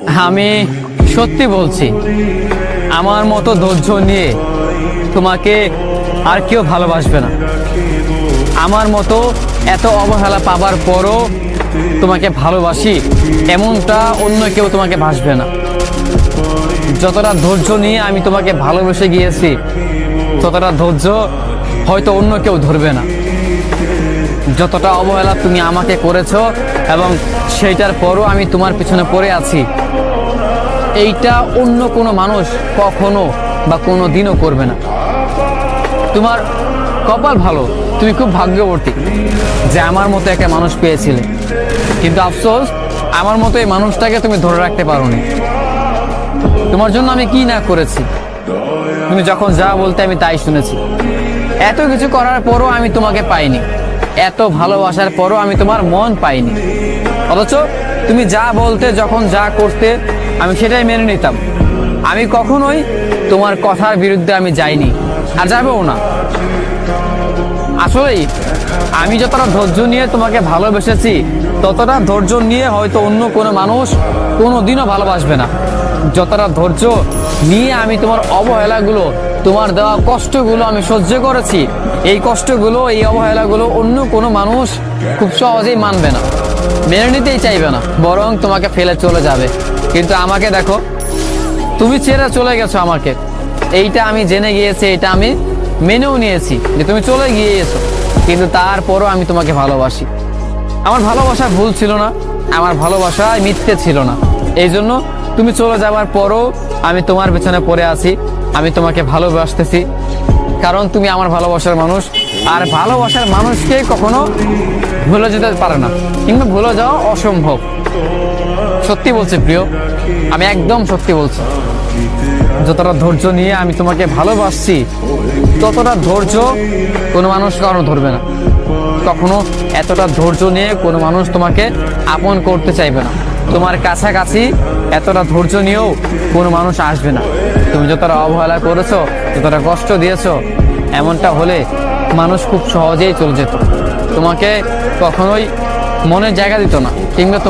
আমি সত্যি বলছি, আমার মতো ধৈর্য নিয়ে তোমাকে আর কেউ ভালোবাসবে না। আমার মতো এত অবহেলা পাবার পরও তোমাকে ভালোবাসি এমনটা অন্য কেউ তোমাকে ভাসবে না। যতটা ধৈর্য নিয়ে আমি তোমাকে ভালোবেসে গিয়েছি, ততটা ধৈর্য হয়তো অন্য কেউ ধরবে না। যতটা অবহেলা তুমি আমাকে করেছো এবং সেইটার পরও আমি তোমার পিছনে পড়ে আছি, এইটা অন্য কোনো মানুষ কখনো বা কোনো দিনও করবে না। তোমার কপাল ভালো, তুমি খুব ভাগ্যবতী যে আমার মতো একটা মানুষ পেয়েছিলে, কিন্তু আফসোস আমার মতো এই মানুষটাকে তুমি ধরে রাখতে পারোনি। তোমার জন্য আমি কি না করেছি, তুমি যখন যা বলতে আমি তাই শুনেছি। এত কিছু করার পরও আমি তোমাকে পাইনি, এত ভালোবাসার পরও আমি তোমার মন পাইনি। অথচ তুমি যা বলতে, যখন যা করতে, আমি সেটাই মেনে নিতাম। আমি কখনোই তোমার কথার বিরুদ্ধে আমি যাইনি, আর যাবেও না। আসলেই আমি যতটা ধৈর্য নিয়ে তোমাকে ভালোবেসেছি, ততটা ধৈর্য নিয়ে হয়তো অন্য কোনো মানুষ কোনো দিনও ভালোবাসবে না। যতটা ধৈর্য নিয়ে আমি তোমার অবহেলাগুলো, তোমার দেওয়া কষ্টগুলো আমি সহ্য করেছি, এই কষ্টগুলো, এই অবহেলাগুলো অন্য কোনো মানুষ খুব সহজেই মানবে না, মেনে নিতেই চাইবে না, বরং তোমাকে ফেলে চলে যাবে। কিন্তু আমাকে দেখো, তুমি ছেড়ে চলে গেছো আমাকে, এইটা আমি জেনে গিয়েছি, এটা আমি মেনেও নিয়েছি যে তুমি চলে গিয়েছো, কিন্তু তারপরও আমি তোমাকে ভালোবাসি। আমার ভালোবাসা ভুল ছিল না, আমার ভালোবাসা মিথ্যে ছিল না। এই জন্য তুমি চলে যাওয়ার পরও আমি তোমার পেছনে পড়ে আছি, আমি তোমাকে ভালোবাসতেছি, কারণ তুমি আমার ভালোবাসার মানুষ। আর ভালোবাসার মানুষকে কখনো ভুলে যেতে পারে না, কিংবা ভুলে যাওয়া অসম্ভব। সত্যি বলছি প্রিয়, আমি একদম সত্যি বলছি। যতটা ধৈর্য নিয়ে আমি তোমাকে ভালোবাসছি, ততটা ধৈর্য কোনো মানুষ কারো ধরবে না। কখনো এতটা ধৈর্য নিয়ে কোনো মানুষ তোমাকে আপন করতে চাইবে না। তোমার কাছাকাছি এতটা ধৈর্য নিয়েও কোনো মানুষ আসবে না। তুমি যতটা অবহেলা করেছো, যতটা কষ্ট দিয়েছো, এমনটা হলে মানুষ খুব সহজেই চলে যেত, তোমাকে কখনোই মনের জায়গা দিত না, কিংবা